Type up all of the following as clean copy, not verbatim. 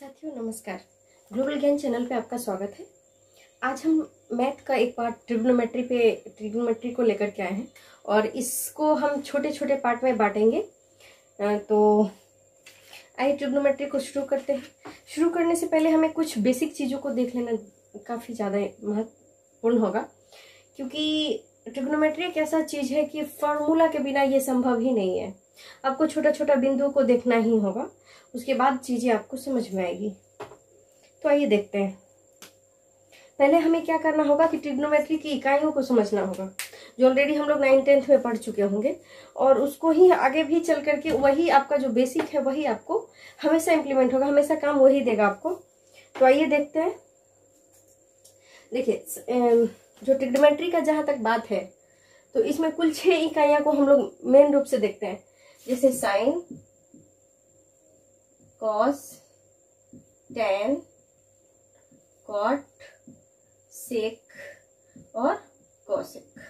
साथियों नमस्कार। ग्लोबल ज्ञान चैनल पे आपका स्वागत है। आज हम मैथ का एक पार्ट ट्रिग्नोमेट्री को लेकर के आए हैं और इसको हम छोटे छोटे पार्ट में बांटेंगे। तो आइए ट्रिग्नोमेट्री को शुरू करते हैं। शुरू करने से पहले हमें कुछ बेसिक चीज़ों को देख लेना काफ़ी ज़्यादा महत्वपूर्ण होगा, क्योंकि ट्रिग्नोमेट्री एक ऐसा चीज़ है कि फॉर्मूला के बिना ये संभव ही नहीं है। आपको छोटा छोटा बिंदुओं को देखना ही होगा, उसके बाद चीजें आपको समझ में आएगी। तो आइए देखते हैं। पहले हमें क्या करना होगा कि ट्रिग्नोमेट्री की इकाइयों को समझना होगा, जो ऑलरेडी हम लोग 9th-10th में पढ़ चुके होंगे, और उसको ही आगे भी चल करके वही आपका जो बेसिक है वही आपको हमेशा इम्प्लीमेंट होगा, हमेशा काम वही देगा आपको। तो आइए देखते हैं। देखिए, जो ट्रिग्नोमेट्री का जहां तक बात है तो इसमें कुल 6 इकाइयां को हम लोग मेन रूप से देखते हैं, जैसे साइन, कॉस, टैन, कॉट, सेक और कॉसेक।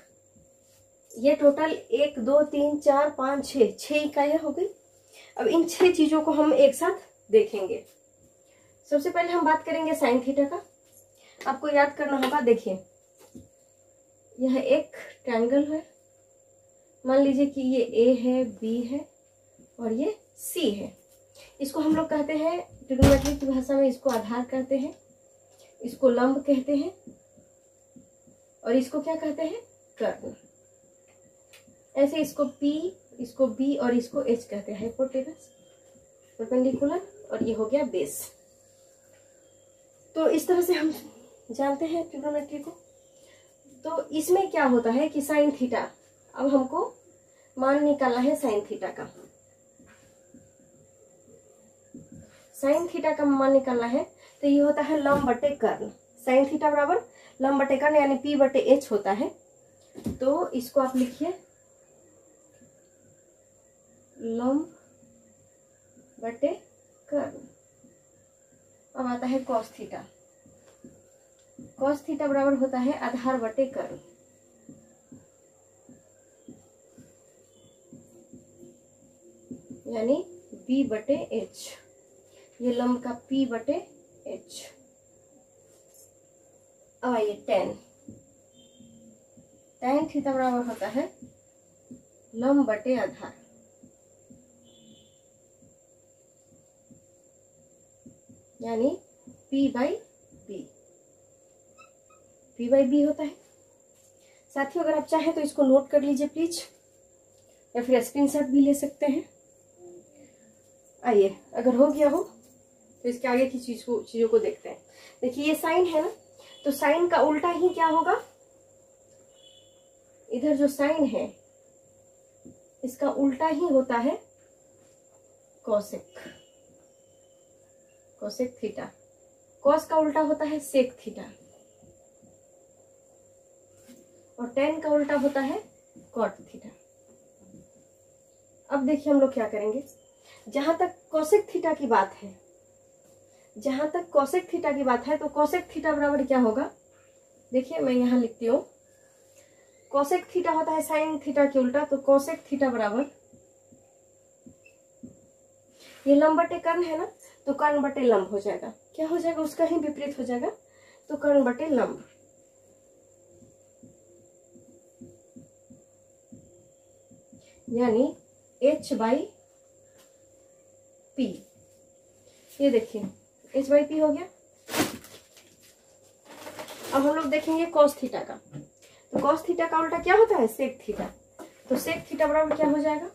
ये टोटल 1 2 3 4 5 6 इकाइयां हो गई। अब इन 6 चीजों को हम एक साथ देखेंगे। सबसे पहले हम बात करेंगे साइन थीटा का। आपको याद करना होगा, देखिए यह एक ट्रायंगल है। मान लीजिए कि ये ए है, बी है और ये सी है। इसको हम लोग कहते हैं, ट्रिग्नोमेट्री की भाषा में इसको आधार कहते हैं, इसको लंब कहते हैं और इसको क्या कहते हैं, कर्ण। ऐसे इसको पी, इसको बी और इसको एच कहते हैं, हाइपोटेनस, परपेंडिकुलर, और ये हो गया बेस। तो इस तरह से हम जानते हैं ट्रिग्नोमेट्री को। तो इसमें क्या होता है कि साइन थीटा, अब हमको मान निकालना है साइन थीटा का। साइन थीटा का मान निकालना है तो ये होता है लंब बटे कर्ण। साइन थीटा बराबर लंब बटे कर्ण, यानी पी बटे एच होता है। तो इसको आप लिखिए लंब बटे कर्ण। अब आता है कॉस थीटा। कॉस थीटा बराबर होता है आधार बटे कर्ण, यानी बी बटे एच। ये लंब का पी बटे एच। अब आइए टैन। टैन थीटा बराबर होता है लंब बटे आधार, यानी P by B. P by B होता है। साथियों अगर आप चाहें तो इसको नोट कर लीजिए प्लीज, या फिर स्क्रीनशॉट भी ले सकते हैं। आइए, अगर हो गया हो तो इसके आगे की चीजों को देखते हैं। देखिए ये साइन है ना, तो साइन का उल्टा ही क्या होगा, इधर जो साइन है इसका उल्टा ही होता है कॉसेक। Cosec theta. कॉस का उल्टा होता है सेक थीटा और टैन का उल्टा होता है कॉट थीटा। अब देखिए हम लोग क्या करेंगे। जहां तक कोसेक थीटा की बात है, तो कोसेक थीटा बराबर क्या होगा, देखिए मैं यहां लिखती हूँ। कोसेक थीटा होता है साइन थीटा के उल्टा, तो कोसेक थीटा बराबर, ये लंब बटे कर्ण है ना, तो कर्ण बटे लंब हो जाएगा। क्या हो जाएगा, उसका ही विपरीत हो जाएगा, तो कर्ण बटे लंब, यानी h बाई पी। ये देखिए h बाई पी हो गया। अब हम लोग देखेंगे कॉस थीटा का। तो कॉस थीटा का उल्टा क्या होता है, सेक थीटा। तो सेक थीटा बराबर क्या हो जाएगा,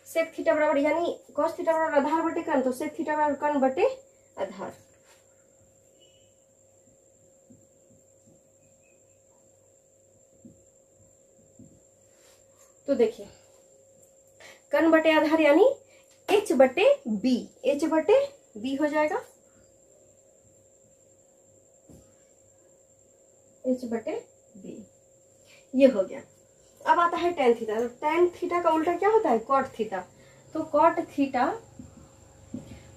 सेक थीटा बराबर, यानी कॉस थीटा बराबर आधार बटे कर्ण, तो सेक थीटा बराबर कर्ण बटे आधार। तो देखिए कर्ण बटे आधार यानी h बटे बी, h बटे बी हो जाएगा, h बटे बी। ये हो गया। अब आता है टैन थीटा। टैन थीटा का उल्टा क्या होता है, कॉट थीटा। तो कॉट थीटा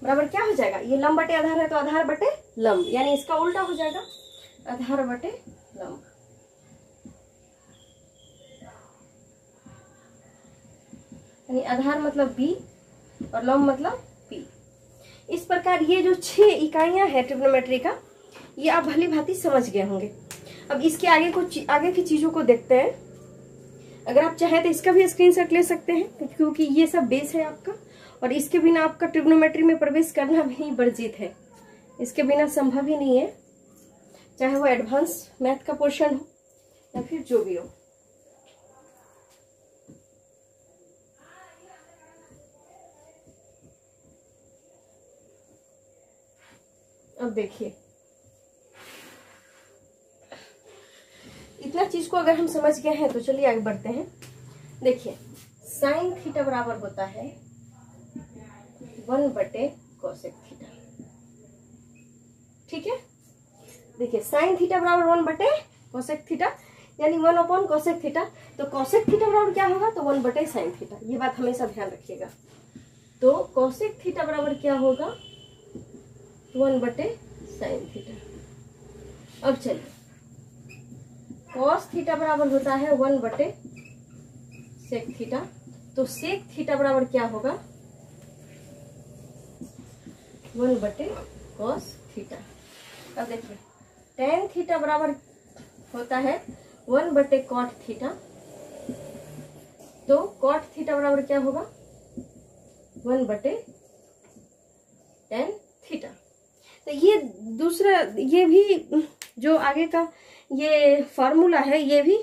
बराबर क्या हो जाएगा, ये लंब बटे आधार है तो आधार बटे लंब, यानी इसका उल्टा हो जाएगा आधार बटे लंब। यानी आधार मतलब बी और लंब मतलब पी। इस इस प्रकार ये जो 6 इकाइयां है ट्रिग्नोमेट्री का, ये आप भली भांति समझ गए होंगे। अब इसके आगे की चीजों को देखते हैं। अगर आप चाहें तो इसका भी स्क्रीनशॉट ले सकते हैं, क्योंकि ये सब बेस है आपका, और इसके बिना आपका ट्रिग्नोमेट्री में प्रवेश करना भी वर्जित है। इसके बिना संभव ही नहीं है, चाहे वो एडवांस मैथ का पोर्शन हो या फिर जो भी हो। अब देखिए, इतना चीज को अगर हम समझ गए हैं तो चलिए आगे बढ़ते हैं। देखिए, साइन थीटा बराबर होता है 1/कोसेक थीटा। ठीक है, देखिए साइन थीटा बराबर 1/कोसेक थीटा, यानी 1/कोसेक थीटा। तो कोसेक थीटा बराबर क्या होगा? तो 1/साइन थीटा। ये बात हमेशा ध्यान रखिएगा। तो कोसेक थीटा बराबर क्या होगा? 1/साइन थीटा। अब चलिए, कॉस थीटा बराबर होता है 1/सेक थीटा। तो सेक थीटा बराबर क्या होगा? 1/कॉस थीटा। अब देखिए, टेन थीटा बराबर होता है 1/कॉट थीटा। तो कॉट थीटा बराबर क्या होगा? 1/टेन थीटा। तो ये दूसरा, ये भी जो आगे का ये फॉर्मूला है, ये भी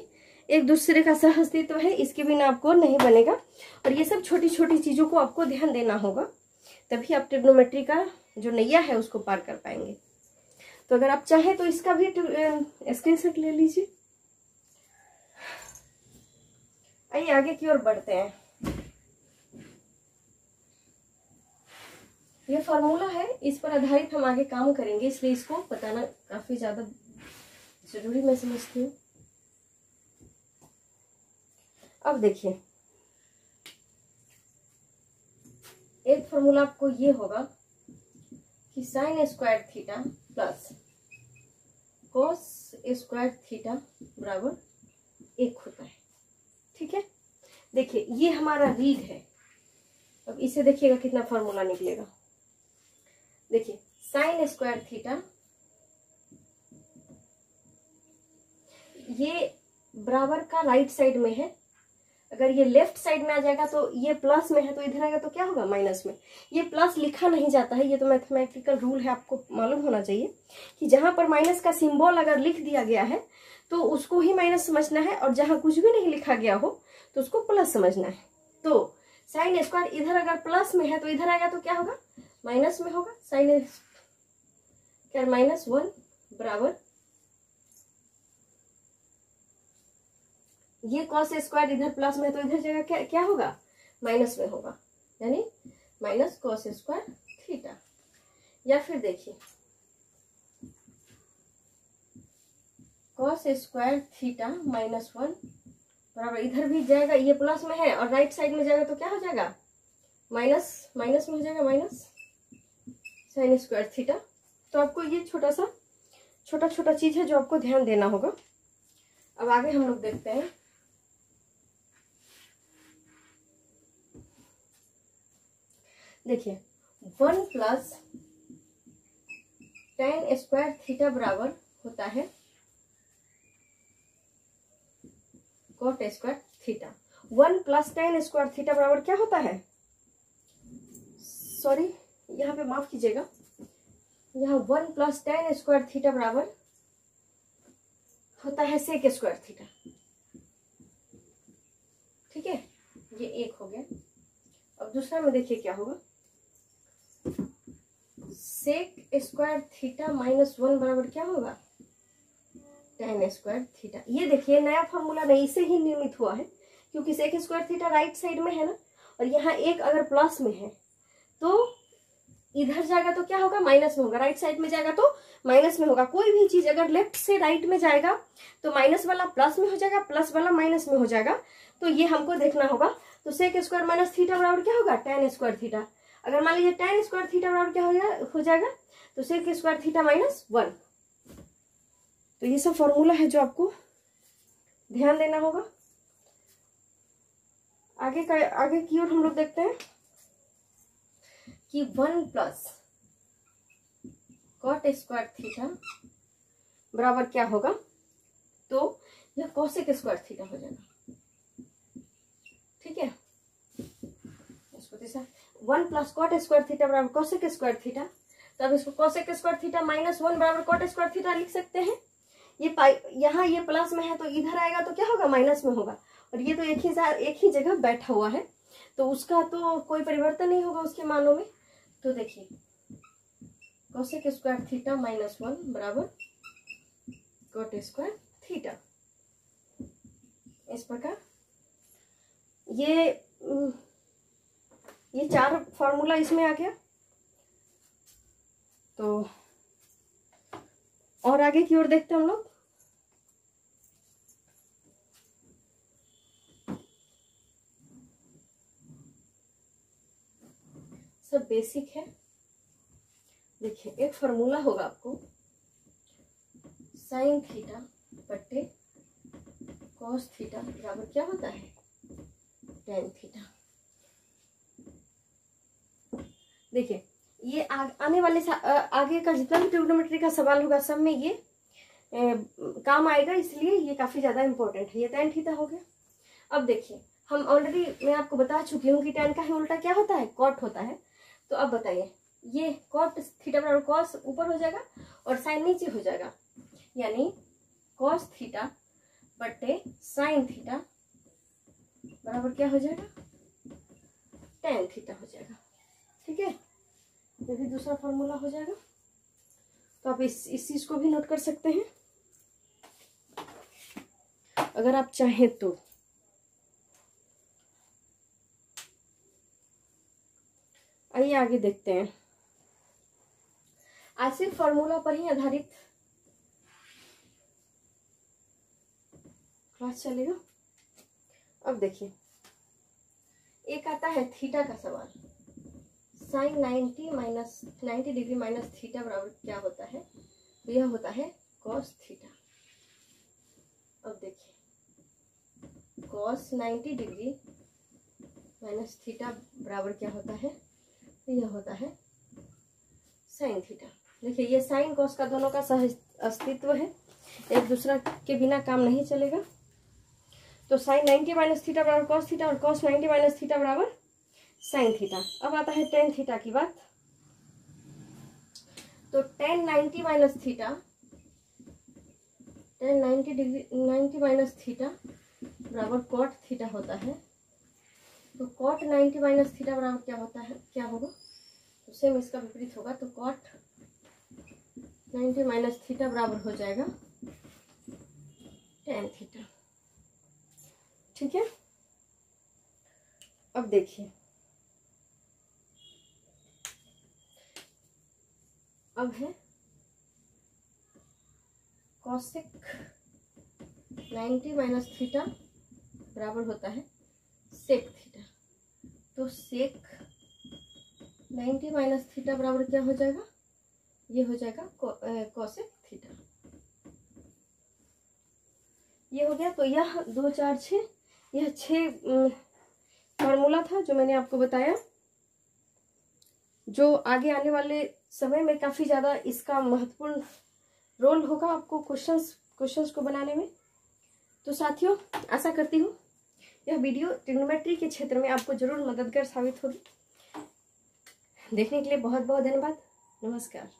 एक दूसरे का सह अस्तित्व है, इसके बिना आपको नहीं बनेगा। और ये सब छोटी छोटी चीजों को आपको ध्यान देना होगा, तभी आप ट्रिग्नोमेट्री का जो नैया है उसको पार कर पाएंगे। तो अगर आप चाहें तो इसका भी स्क्रीनशॉट ले लीजिए। आइए आगे की ओर बढ़ते हैं। ये फॉर्मूला है, इस पर आधारित हम आगे काम करेंगे, इसलिए इसको बताना काफी ज्यादा जरूरी मैं समझती हूँ। अब देखिए, एक फॉर्मूला आपको ये होगा कि sine square theta plus cos square theta बराबर 1 होता है। ठीक है, देखिए ये हमारा रीड है। अब इसे देखिएगा कितना फॉर्मूला निकलेगा। देखिए, साइन स्क्वायर थीटा, ये बराबर का राइट साइड में है। अगर ये लेफ्ट साइड में आ जाएगा तो ये प्लस में है, तो इधर आएगा तो क्या होगा? माइनस में। ये प्लस लिखा नहीं जाता है, ये तो मैथमेटिकल रूल है, आपको मालूम होना चाहिए कि जहां पर माइनस का सिंबल अगर लिख दिया गया है तो उसको ही माइनस समझना है, और जहां कुछ भी नहीं लिखा गया हो तो उसको प्लस समझना है। तो साइन स्क्वायर इधर अगर प्लस में है तो इधर आएगा तो क्या होगा? माइनस में होगा। साइन स्क्वायर -1 बराबर ये कॉस स्क्वायर इधर प्लस में है तो इधर जगह क्या होगा? माइनस में होगा, यानी माइनस कॉस स्क्वायर थीटा। या फिर देखिए, कॉस स्क्वायर थीटा -1 बराबर, इधर भी जाएगा, ये प्लस में है और राइट साइड में जाएगा तो क्या हो जाएगा? माइनस में हो जाएगा, माइनस साइन स्क्वायर थीटा। तो आपको ये छोटा छोटा चीज है जो आपको ध्यान देना होगा। अब आगे हम लोग देखते हैं। देखिए, 1 + tan स्क्वायर थीटा बराबर होता है cot square theta. 1 + tan square theta बराबर क्या होता है? सॉरी, यहाँ पे माफ कीजिएगा, यहाँ 1 + tan स्क्वायर थीटा बराबर होता है सेक स्क्वायर थीटा। ठीक है, ये एक हो गया। अब दूसरा में देखिए क्या होगा। सेक स्क्वायर थीटा -1 बराबर क्या होगा? tan square theta. ये देखिए नया फॉर्मूला नहीं, इसे ही निर्मित हुआ है, क्योंकि sec square theta right side में है ना, और यहाँ एक अगर प्लस में है तो इधर जाएगा तो क्या होगा? माइनस में होगा। राइट साइड में जाएगा तो माइनस में होगा। कोई भी चीज अगर लेफ्ट से राइट में जाएगा तो माइनस वाला प्लस में हो जाएगा, प्लस वाला माइनस में हो जाएगा। तो ये हमको देखना होगा। तो सेक स्क्वायर माइनस थीटा बराबर क्या होगा? tan square theta. अगर मान लीजिए tan स्क्वायर थीटा बराबर क्या हो जाएगा? तो सेक स्क्वायर थीटा -1। तो ये सब फॉर्मूला है जो आपको ध्यान देना होगा। आगे की ओर हम लोग देखते हैं कि 1 + कॉट स्क्वायर थीटा बराबर क्या होगा, तो यह कोसेक स्क्वायर थीटा हो जाएगा। ठीक है, इसको जैसा 1 प्लस कॉट स्क्वायर थीटा बराबर कोसेक स्क्वायर थीटा, तो अब इसको कोसेक स्क्वायर थीटा -1 बराबर कॉट स्क्वायर थीटा लिख सकते हैं। ये यहाँ ये प्लस में है तो इधर आएगा तो क्या होगा, माइनस में होगा, और ये तो एक ही जगह बैठा हुआ है तो उसका तो कोई परिवर्तन नहीं होगा उसके मानों में। तो देखिए कोसेक स्क्वायर थीटा -1 बराबर कॉट स्क्वायर थीटा। इस प्रकार ये 4 फॉर्मूला इसमें आ गया। तो और आगे की ओर देखते हैं हम लोग। सब बेसिक है। देखिए एक फॉर्मूला होगा आपको, साइन थीटा बट्टे कॉस थीटा बराबर क्या होता है, टेन थीटा। देखिए ये आने वाले आगे का जितना भी ट्रिग्नोमेट्री का सवाल होगा सब में ये काम आएगा, इसलिए ये काफी ज्यादा इंपॉर्टेंट है। ये टेन थीटा हो गया। अब देखिए हम ऑलरेडी मैं आपको बता चुकी हूँ कि टेन का ही उल्टा क्या होता है, कॉट होता है। तो अब बताइए, ये कॉट थीटा बराबर कॉस ऊपर हो जाएगा और साइन नीचे हो जाएगा, यानी कॉस थीटा बट्टे साइन थीटा बराबर क्या हो जाएगा, टेन थीटा हो जाएगा। ठीक है, ये भी दूसरा फॉर्मूला हो जाएगा। तो आप इस चीज को भी नोट कर सकते हैं अगर आप चाहें तो। आइए आगे देखते हैं। आज सिर्फ फॉर्मूला पर ही आधारित क्लास चलेगा। अब देखिए एक आता है थीटा का सवाल, साइन 90 डिग्री माइनस थीटा बराबर क्या होता है, तो यह होता है कॉस थीटा। अब देखिए कॉस 90 डिग्री माइनस थीटा बराबर क्या होता है, तो यह होता है साइन थीटा। देखिए ये साइन कॉस का दोनों का सह अस्तित्व है, एक दूसरा के बिना काम नहीं चलेगा। तो साइन 90 माइनस थीटा बराबर कॉस थीटा और कॉस 90 माइनस थीटा बराबर साइन थीटा। अब आता है टेन थीटा की बात। तो ten 90 minus theta, ten 90 minus theta बराबर कॉट थीटा होता है। तो कॉट 90 माइनस थीटा बराबर क्या होता है, क्या होगा, तो सेम इसका विपरीत होगा। तो कॉट 90 माइनस थीटा बराबर हो जाएगा टेन थीटा। ठीक है, अब देखिए अब है कॉसेक 90 माइनस थीटा बराबर होता है सेक थीटा। तो सेक 90 माइनस थीटा बराबर क्या हो जाएगा, ये हो जाएगा कॉसेक थीटा। ये हो गया। तो यह 2 4 6 यह 6 फॉर्मूला था जो मैंने आपको बताया, जो आगे आने वाले समय में काफी ज्यादा इसका महत्वपूर्ण रोल होगा आपको क्वेश्चंस को बनाने में। तो साथियों आशा करती हूँ यह वीडियो ट्रिग्नोमेट्री के क्षेत्र में आपको जरूर मददगार साबित होगी। देखने के लिए बहुत बहुत धन्यवाद। नमस्कार।